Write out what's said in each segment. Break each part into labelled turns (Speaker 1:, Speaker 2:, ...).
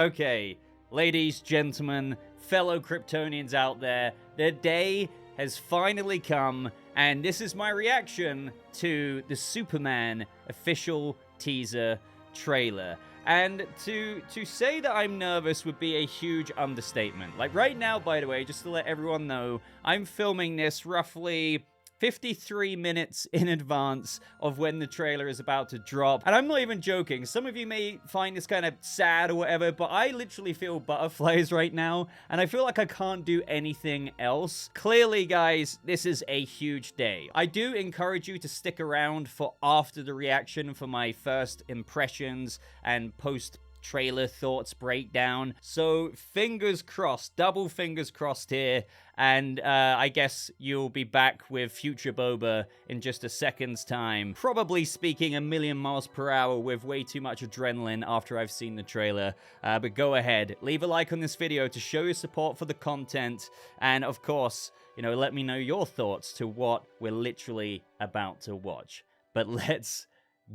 Speaker 1: Okay, ladies, gentlemen, fellow Kryptonians out there, the day has finally come, and this is my reaction to the Superman official teaser trailer. And to say that I'm nervous would be a huge understatement. Like right now, by the way, just to let everyone know, I'm filming this roughly 53 minutes in advance of when the trailer is about to drop. And I'm not even joking. Some of you may find this kind of sad or whatever, but I literally feel butterflies right now, and I feel like I can't do anything else. Clearly, guys, this is a huge day. I do encourage you to stick around for after the reaction for my first impressions and post-trailer thoughts breakdown. So fingers crossed, double fingers crossed here. And I guess you'll be back with future Boba in just a second's time. Probably speaking a million miles per hour with way too much adrenaline after I've seen the trailer. But go ahead, leave a like on this video to show your support for the content. And of course, you know, let me know your thoughts to what we're literally about to watch. But let's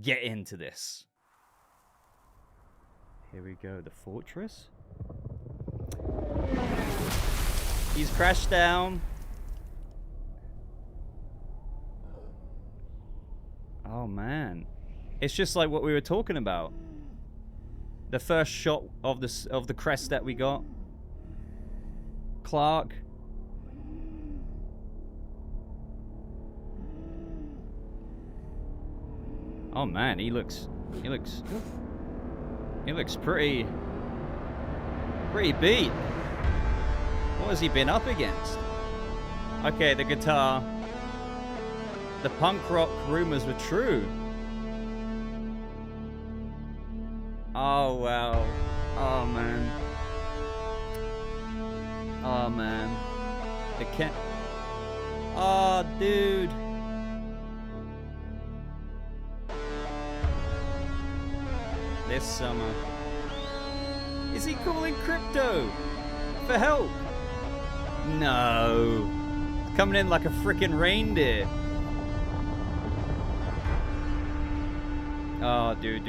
Speaker 1: get into this. Here we go, the fortress. He's crashed down. Oh man, it's just like what we were talking about. The first shot of the crest that we got. Clark. Oh man, he looks pretty beat. What has he been up against? Okay, the guitar. The punk rock rumors were true. Oh, wow. Oh, man. Oh, man. The Ken... Oh, dude. This summer. Is he calling Krypto for help? No. Coming in like a freaking reindeer. Oh, dude.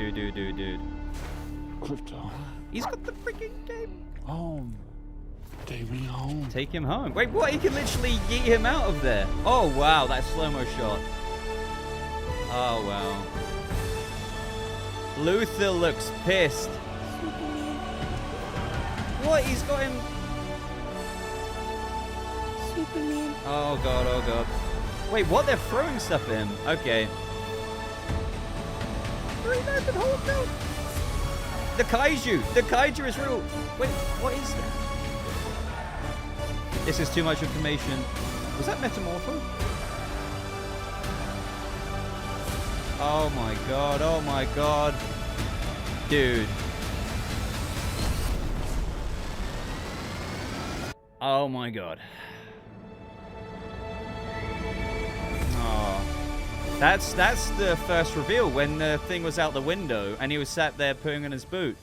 Speaker 2: Krypto.
Speaker 1: He's got the freaking game.
Speaker 2: Home. Take me home.
Speaker 1: Take him home. Wait, what? He can literally yeet him out of there. Oh, wow. That slow-mo shot. Oh, wow. Luthor looks pissed. What? He's got him...
Speaker 3: Superman.
Speaker 1: Oh god, oh god. Wait, what? They're throwing stuff at him. Okay. The kaiju! The kaiju is real! Wait, what is that? This is too much information. Was that Metamorpho? Oh my god, oh my god. Dude. Oh my god. That's the first reveal when the thing was out the window and he was sat there putting on his boot.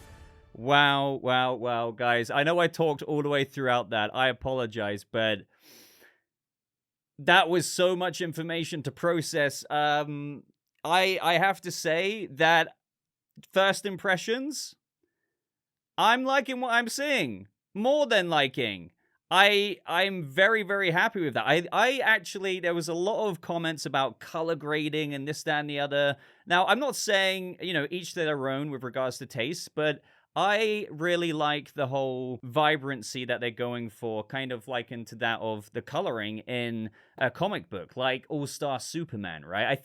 Speaker 1: Wow, guys. I know I talked all the way throughout that. I apologize, but that was so much information to process. I have to say that first impressions, I'm liking what I'm seeing. More than liking. I'm very, very happy with that. I actually, there was a lot of comments about color grading and this, that, and the other. Now, I'm not saying, you know, each to their own with regards to taste, but I really like the whole vibrancy that they're going for, kind of likened to that of the coloring in a comic book, like All-Star Superman, right?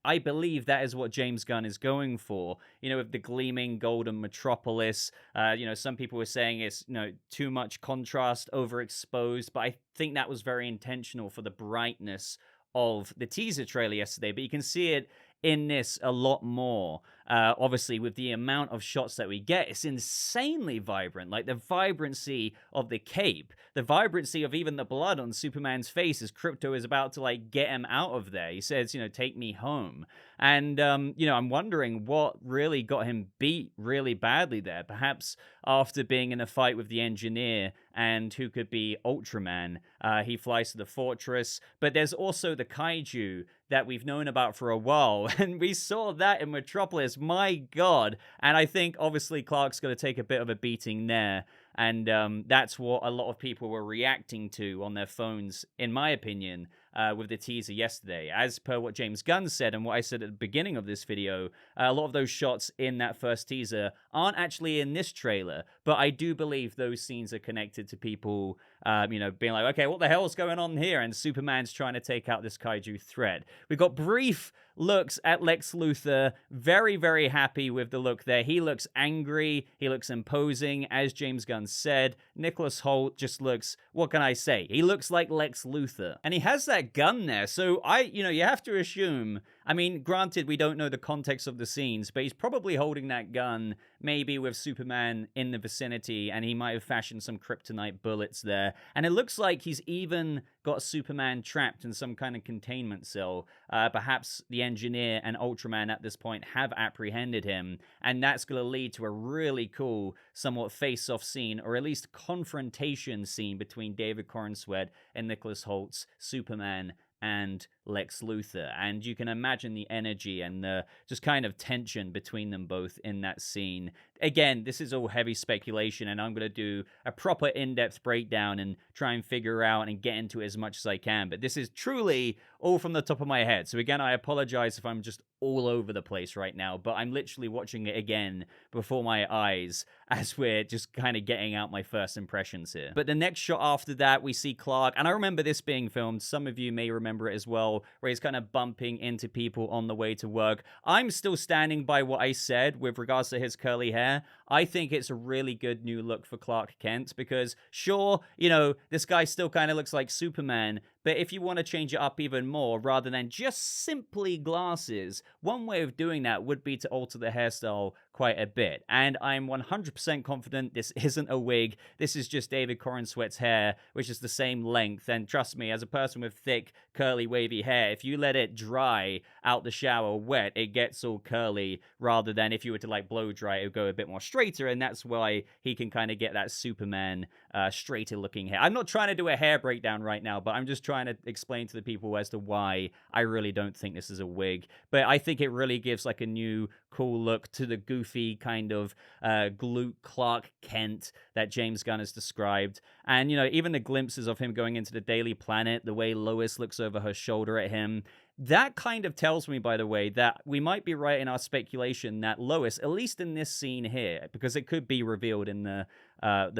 Speaker 1: I believe that is what James Gunn is going for, you know, with the gleaming golden metropolis. You know, some people were saying it's, you know, too much contrast, overexposed, but I think that was very intentional for the brightness of the teaser trailer yesterday, but you can see it in this a lot more. Obviously, with the amount of shots that we get, it's insanely vibrant. Like the vibrancy of the cape, the vibrancy of even the blood on Superman's face as Krypto is about to like get him out of there. He says, you know, take me home. And, you know, I'm wondering what really got him beat really badly there. Perhaps after being in a fight with the engineer and who could be Ultraman, he flies to the fortress. But there's also the kaiju that we've known about for a while. And we saw that in Metropolis my God. And I think, obviously, Clark's going to take a bit of a beating there. And that's what a lot of people were reacting to on their phones, in my opinion, with the teaser yesterday. As per what James Gunn said and what I said at the beginning of this video, a lot of those shots in that first teaser aren't actually in this trailer, but I do believe those scenes are connected to people, being like, okay, what the hell's going on here? And Superman's trying to take out this kaiju threat. We got brief looks at Lex Luthor. Very, very happy with the look there. He looks angry. He looks imposing. As James Gunn said, Nicholas Hoult just looks, what can I say? He looks like Lex Luthor. And he has that gun there. So you have to assume, I mean, granted, we don't know the context of the scenes, but he's probably holding that gun maybe with Superman in the vicinity, and he might have fashioned some kryptonite bullets there. And it looks like he's even got Superman trapped in some kind of containment cell. Perhaps the engineer and Ultraman at this point have apprehended him, and that's going to lead to a really cool, somewhat face-off scene, or at least confrontation scene between David Corenswet and Nicholas Hoult's Superman and Lex Luthor. And you can imagine the energy and the just kind of tension between them both in that scene. Again, this is all heavy speculation, and I'm going to do a proper in-depth breakdown and try and figure out and get into it as much as I can. But this is truly all from the top of my head. So again, I apologize if I'm just all over the place right now, but I'm literally watching it again before my eyes as we're just kind of getting out my first impressions here. But the next shot after that, we see Clark, and I remember this being filmed. Some of you may remember it as well, where he's kind of bumping into people on the way to work. I'm still standing by what I said with regards to his curly hair. I think it's a really good new look for Clark Kent because, sure, this guy still kind of looks like Superman, but if you want to change it up even more, rather than just simply glasses, one way of doing that would be to alter the hairstyle quite a bit. And I'm 100% confident this isn't a wig. This is just David Corenswet's hair, which is the same length. And trust me, as a person with thick, curly, wavy hair, if you let it dry out the shower wet, it gets all curly, rather than if you were to blow dry, it would go a bit more straighter. And that's why he can kind of get that Superman straighter looking hair. I'm not trying to do a hair breakdown right now, but I'm just trying to explain to the people as to why I really don't think this is a wig. But I think it really gives a new cool look to the goofy kind of glute Clark Kent that James Gunn has described. And even the glimpses of him going into the Daily Planet, the way Lois looks over her shoulder at him, that kind of tells me, by the way, that we might be right in our speculation that Lois, at least in this scene here, because it could be revealed in the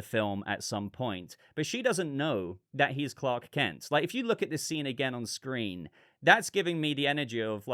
Speaker 1: film at some point, but she doesn't know that he's Clark Kent. If you look at this scene again on screen, that's giving me the energy of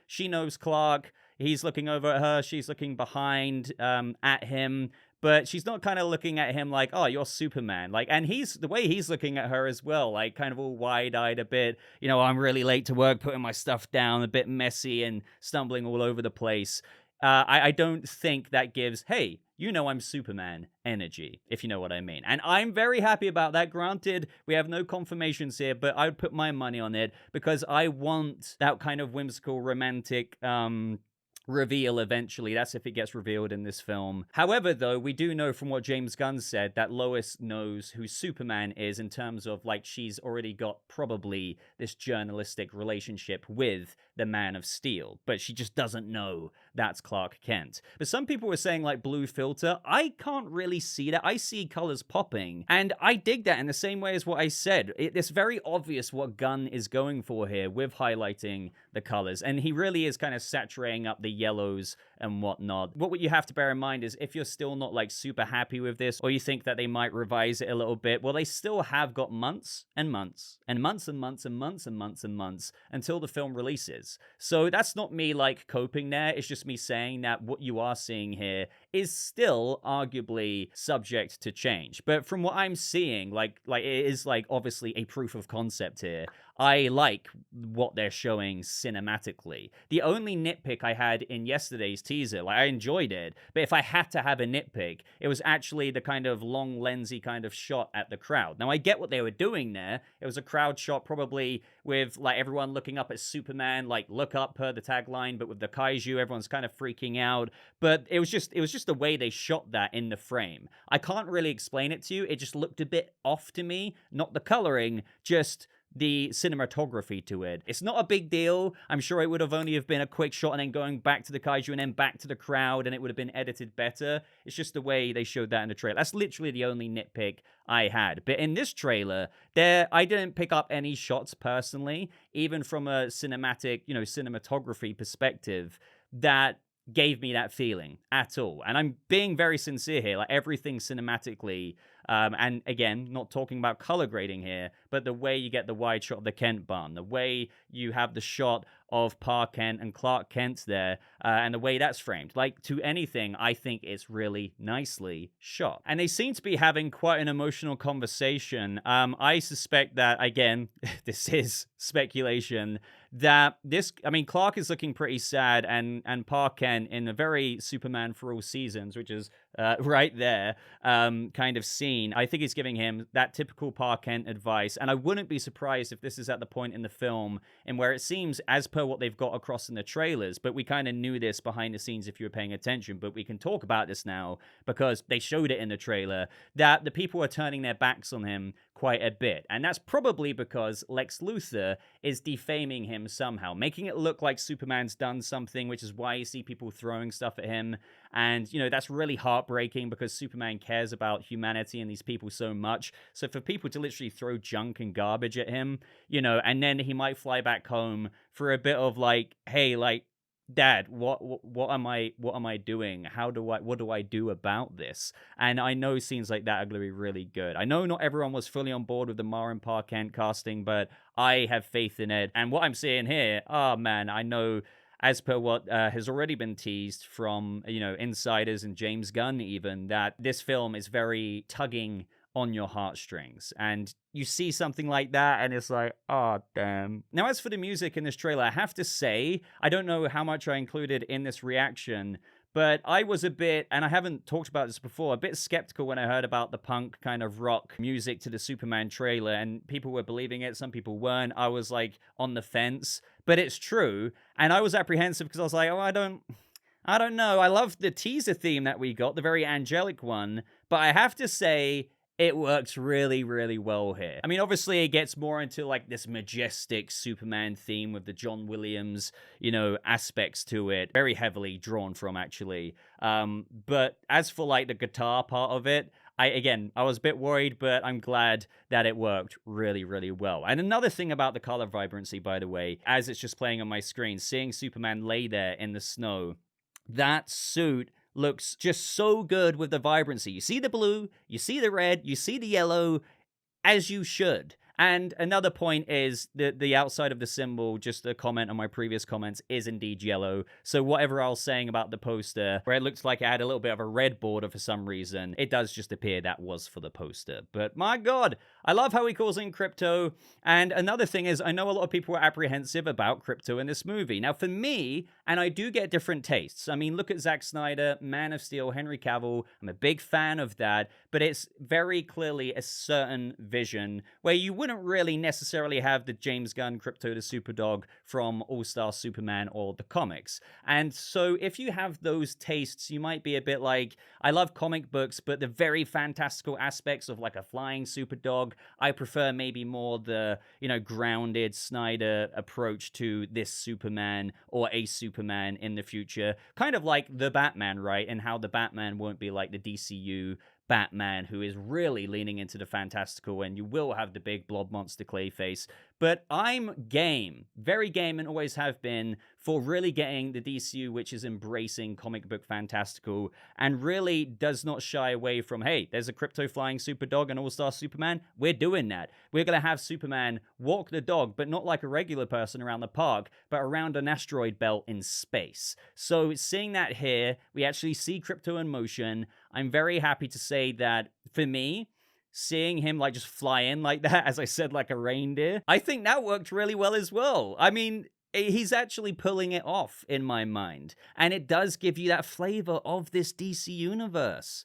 Speaker 1: she knows Clark, he's looking over at her, she's looking behind at him, but she's not kind of looking at him like, oh, you're Superman. And the way he's looking at her as well, kind of all wide-eyed a bit, I'm really late to work, putting my stuff down, a bit messy and stumbling all over the place. I don't think that gives, hey, I'm Superman energy, if you know what I mean. And I'm very happy about that. Granted, we have no confirmations here, but I would put my money on it because I want that kind of whimsical, romantic reveal eventually. That's if it gets revealed in this film. However, though, we do know from what James Gunn said that Lois knows who Superman is, in terms of she's already got probably this journalistic relationship with the Man of Steel, but she just doesn't know that's Clark Kent. But some people were saying blue filter. I can't really see that. I see colors popping, and I dig that in the same way as what I said. It's very obvious what Gunn is going for here with highlighting the colors, and he really is kind of saturating up the yellows and whatnot. What you have to bear in mind is if you're still not super happy with this, or you think that they might revise it a little bit, well, they still have got months and months and months and months and months and months and months until the film releases. So that's not me coping there. It's just me saying that what you are seeing here is still arguably subject to change. But from what I'm seeing, it is obviously a proof of concept here. I like what they're showing cinematically. The only nitpick I had in yesterday's teaser, I enjoyed it, but if I had to have a nitpick, it was actually the kind of long lensy kind of shot at the crowd. Now, I get what they were doing there. It was a crowd shot probably with everyone looking up at Superman, look up per the tagline, but with the kaiju, everyone's kind of freaking out. But it was just the way they shot that in the frame. I can't really explain it to you. It just looked a bit off to me. Not the coloring, just the cinematography to it. It's not a big deal. I'm sure it would have only have been a quick shot and then going back to the kaiju and then back to the crowd, and it would have been edited better. It's just the way they showed that in the trailer. That's literally the only nitpick I had. But in this trailer, I didn't pick up any shots personally, even from a cinematic, cinematography perspective, that gave me that feeling at all. And I'm being very sincere here. Like, everything cinematically, and again, not talking about color grading here, but the way you get the wide shot of the Kent barn, the way you have the shot of Pa Kent and Clark Kent there, and the way that's framed. Like, to anything, I think it's really nicely shot. And they seem to be having quite an emotional conversation. I suspect that, again, this is speculation, that Clark is looking pretty sad, and Pa Kent, in a very Superman for All Seasons, which is right there, kind of scene, I think he's giving him that typical Pa Kent advice. And I wouldn't be surprised if this is at the point in the film in where it seems, as per what they've got across in the trailers, but we kind of knew this behind the scenes if you were paying attention, but we can talk about this now because they showed it in the trailer, that the people are turning their backs on him quite a bit. And that's probably because Lex Luthor is defaming him somehow, making it look like Superman's done something, which is why you see people throwing stuff at him. And, that's really heartbreaking because Superman cares about humanity and these people so much. So for people to literally throw junk and garbage at him, and then he might fly back home for a bit of like, hey, like, Dad, what am I doing? What do I do about this? And I know scenes like that are going to be really good. I know not everyone was fully on board with the Ma and Pa Kent casting, but I have faith in it. And what I'm seeing here, oh man, I know, as per what has already been teased from, insiders and James Gunn even, that this film is very tugging on your heartstrings. And you see something like that, and it's like, oh, damn. Now, as for the music in this trailer, I have to say, I don't know how much I included in this reaction, but I was a bit, and I haven't talked about this before, a bit skeptical when I heard about the punk kind of rock music to the Superman trailer, and people were believing it, some people weren't. I was like on the fence, but it's true. And I was apprehensive because I was like, oh, I don't know. I love the teaser theme that we got, the very angelic one, but I have to say, it works really, really well here. I mean, obviously, it gets more into like this majestic Superman theme with the John Williams, aspects to it. Very heavily drawn from, actually. But as for like the guitar part of it, I was a bit worried, but I'm glad that it worked really, really well. And another thing about the color vibrancy, by the way, as it's just playing on my screen, seeing Superman lay there in the snow, that suit looks just so good with the vibrancy. You see the blue, you see the red, you see the yellow, as you should. And another point is that the outside of the symbol, just a comment on my previous comments, is indeed yellow. So whatever I was saying about the poster, where it looks like it had a little bit of a red border for some reason, it does just appear that was for the poster. But my God, I love how he calls in Krypto. And another thing is, I know a lot of people were apprehensive about Krypto in this movie. Now for me, and I do get different tastes. I mean, look at Zack Snyder, Man of Steel, Henry Cavill. I'm a big fan of that, but it's very clearly a certain vision where you wouldn't really necessarily have the James Gunn Krypto the Superdog from All-Star Superman or the comics. And so if you have those tastes, you might be a bit like, I love comic books, but the very fantastical aspects of like a flying Superdog, I prefer maybe more the, grounded Snyder approach to this Superman or a Superman in the future. Kind of like the Batman, right? And how the Batman won't be like the DCU Batman, who is really leaning into the fantastical, and you will have the big blob monster Clayface. But I'm game, very game, and always have been, for really getting the DCU, which is embracing comic book fantastical, and really does not shy away from, hey, there's a Krypto flying Superdog and All-Star Superman. We're doing that. We're going to have Superman walk the dog, but not like a regular person around the park, but around an asteroid belt in space. So seeing that here, we actually see Krypto in motion. I'm very happy to say that, for me, seeing him like just fly in like that, as I said, like a reindeer, I think that worked really well as well. I mean, he's actually pulling it off in my mind. And it does give you that flavor of this DC universe.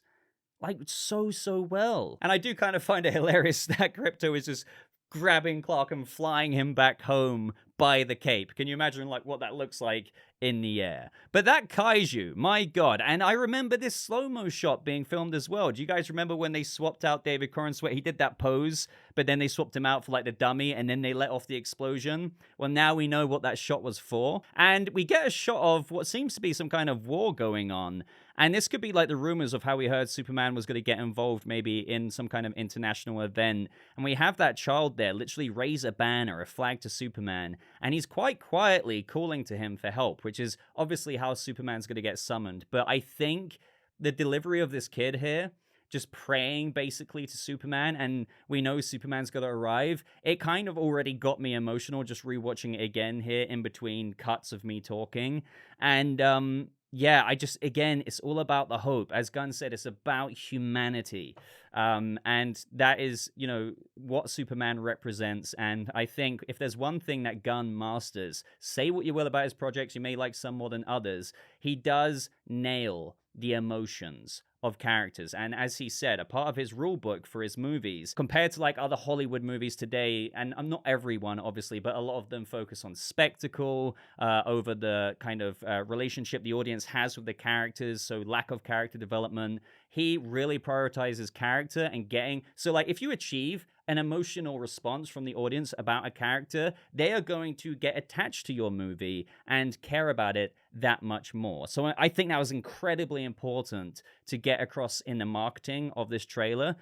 Speaker 1: Like, so well. And I do kind of find it hilarious that Krypto is just grabbing Clark and flying him back home by the cape. Can you imagine like what that looks like in the air. But that kaiju, my God. And I remember this slow-mo shot being filmed as well. Do you guys remember when they swapped out David Corenswet? He did that pose, but then they swapped him out for like the dummy, and then they let off the explosion. Well, now we know what that shot was for. And we get a shot of what seems to be some kind of war going on. And this could be like the rumors of how we heard Superman was going to get involved maybe in some kind of international event. And we have that child there literally raise a banner, a flag to Superman. And he's quite quietly calling to him for help, which is obviously how Superman's going to get summoned. But I think the delivery of this kid here, just praying basically to Superman, and we know Superman's got to arrive, it kind of already got me emotional just rewatching it again here in between cuts of me talking. And yeah, again, it's all about the hope. As Gunn said, it's about humanity. And that is, what Superman represents. And I think if there's one thing that Gunn masters, say what you will about his projects, you may like some more than others, he does nail the emotions of characters. And as he said, a part of his rule book for his movies, compared to like other Hollywood movies today, and not everyone obviously, but a lot of them focus on spectacle over the kind of relationship the audience has with the characters, so lack of character development. He really prioritizes character and so like if you achieve an emotional response from the audience about a character, they are going to get attached to your movie and care about it that much more. So I think that was incredibly important to get across in the marketing of this trailer,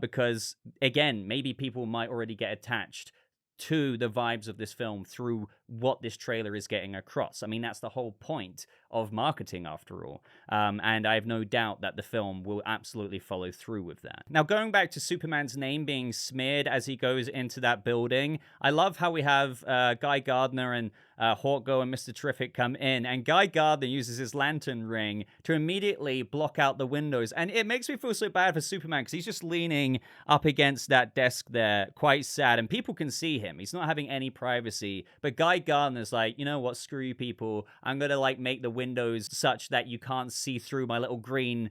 Speaker 1: because again, maybe people might already get attached to the vibes of this film through what this trailer is getting across. I mean, that's the whole point of marketing, after all. And I have no doubt that the film will absolutely follow through with that. Now, going back to Superman's name being smeared as he goes into that building, I love how we have Guy Gardner and Hawkgirl and Mister Terrific come in, and Guy Gardner uses his lantern ring to immediately block out the windows. And it makes me feel so bad for Superman because he's just leaning up against that desk there, quite sad, and people can see him. He's not having any privacy, but Guy Gardner's like, you know what, screw you people. I'm gonna like make the windows such that you can't see through my little green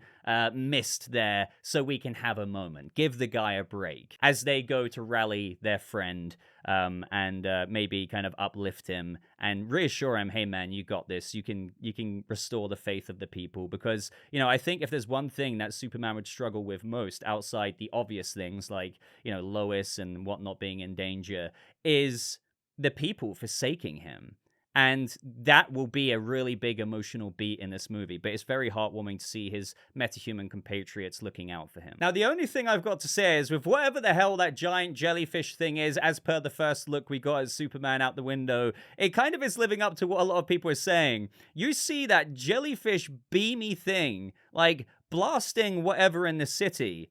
Speaker 1: mist there so we can have a moment. Give the guy a break as they go to rally their friend and maybe kind of uplift him and reassure him, hey man, you got this. You can restore the faith of the people, because I think if there's one thing that Superman would struggle with most outside the obvious things like Lois and whatnot being in danger, is the people forsaking him. And that will be a really big emotional beat in this movie. But it's very heartwarming to see his metahuman compatriots looking out for him. Now, the only thing I've got to say is with whatever the hell that giant jellyfish thing is, as per the first look we got as Superman out the window, it kind of is living up to what a lot of people are saying. You see that jellyfish beamy thing, like blasting whatever in the city,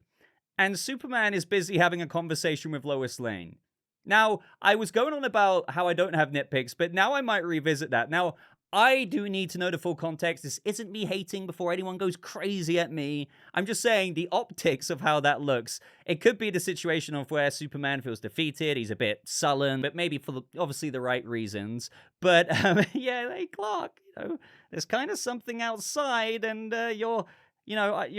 Speaker 1: and Superman is busy having a conversation with Lois Lane. Now, I was going on about how I don't have nitpicks, but now I might revisit that. Now, I do need to know the full context. This isn't me hating before anyone goes crazy at me. I'm just saying the optics of how that looks. It could be the situation of where Superman feels defeated. He's a bit sullen, but maybe for obviously the right reasons. But yeah, hey, Clark, there's kind of something outside, and you're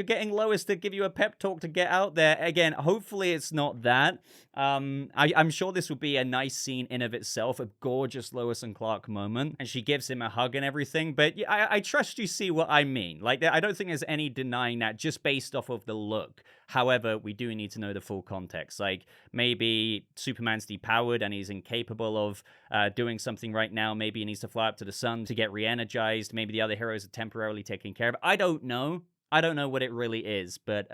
Speaker 1: getting Lois to give you a pep talk to get out there. Again, hopefully it's not that. I'm sure this will be a nice scene in of itself, a gorgeous Lois and Clark moment, and she gives him a hug and everything. But I trust you see what I mean. Like, I don't think there's any denying that just based off of the look. However, we do need to know the full context. Like, maybe Superman's depowered and he's incapable of doing something right now. Maybe he needs to fly up to the sun to get re-energized. Maybe the other heroes are temporarily taking care of it. I don't know what it really is, but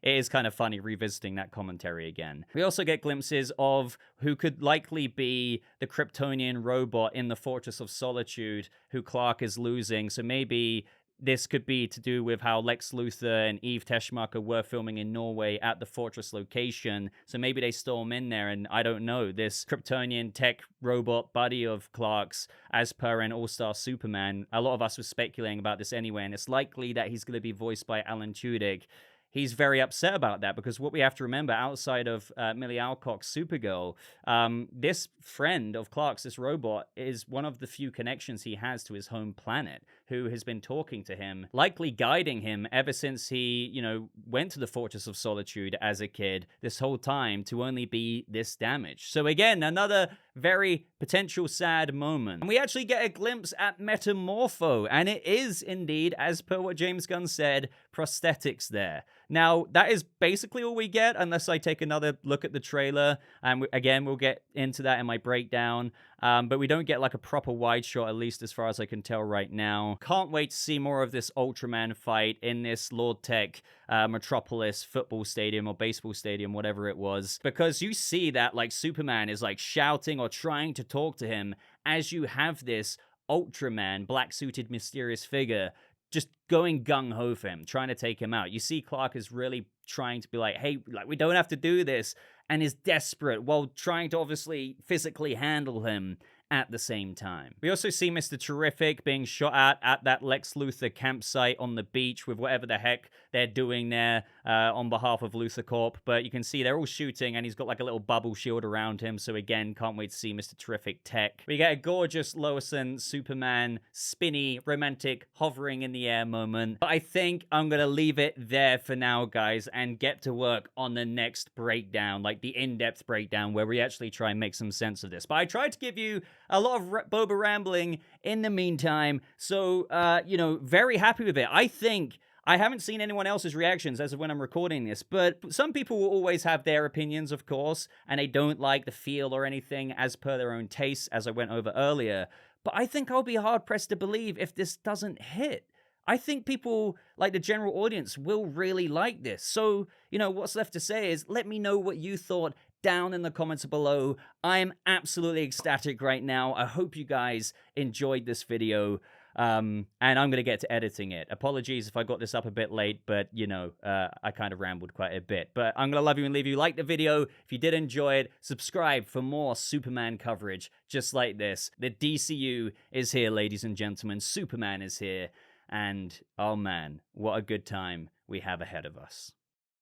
Speaker 1: it is kind of funny revisiting that commentary again. We also get glimpses of who could likely be the Kryptonian robot in the Fortress of Solitude who Clark is losing. So maybe this could be to do with how Lex Luthor and Eve Teschmacher were filming in Norway at the Fortress location. So maybe they storm in there, and I don't know, this Kryptonian tech robot buddy of Clark's, as per an All-Star Superman. A lot of us were speculating about this anyway, and it's likely that he's going to be voiced by Alan Tudyk. He's very upset about that, because what we have to remember, outside of Millie Alcock's Supergirl, this friend of Clark's, this robot, is one of the few connections he has to his home planet. who has been talking to him, likely guiding him ever since he, went to the Fortress of Solitude as a kid this whole time to only be this damaged. So again, another very potential sad moment. And we actually get a glimpse at Metamorpho, and it is indeed, as per what James Gunn said, prosthetics there. Now, that is basically all we get, unless I take another look at the trailer, and again, we'll get into that in my breakdown, but we don't get like a proper wide shot, at least as far as I can tell right now. Can't wait to see more of this Ultraman fight in this Lord Tech Metropolis football stadium or baseball stadium, whatever it was, because you see that like Superman is like shouting or trying to talk to him as you have this Ultraman, black-suited mysterious figure just going gung-ho for him, trying to take him out. You see Clark is really trying to be like, hey, like, we don't have to do this, and is desperate while trying to obviously physically handle him at the same time. We also see Mr. Terrific being shot at that Lex Luthor campsite on the beach with whatever the heck they're doing there on behalf of Luthor Corp. But you can see they're all shooting, and he's got like a little bubble shield around him. So again, can't wait to see Mr. Terrific tech. We get a gorgeous Lois and Superman spinny, romantic, hovering in the air moment. But I think I'm going to leave it there for now, guys, and get to work on the next breakdown, like the in-depth breakdown where we actually try and make some sense of this. But I tried to give you a lot of Boba rambling in the meantime, so, very happy with it. I haven't seen anyone else's reactions as of when I'm recording this, but some people will always have their opinions, of course, and they don't like the feel or anything as per their own tastes, as I went over earlier. But I think I'll be hard-pressed to believe if this doesn't hit. I think people, like the general audience, will really like this. So, what's left to say is let me know what you thought down in the comments below. I'm absolutely ecstatic right now. I hope you guys enjoyed this video. And I'm going to get to editing it. Apologies if I got this up a bit late, but, I kind of rambled quite a bit. But I'm going to love you and leave you. Like the video. If you did enjoy it, subscribe for more Superman coverage just like this. The DCU is here, ladies and gentlemen. Superman is here. And, oh man, what a good time we have ahead of us.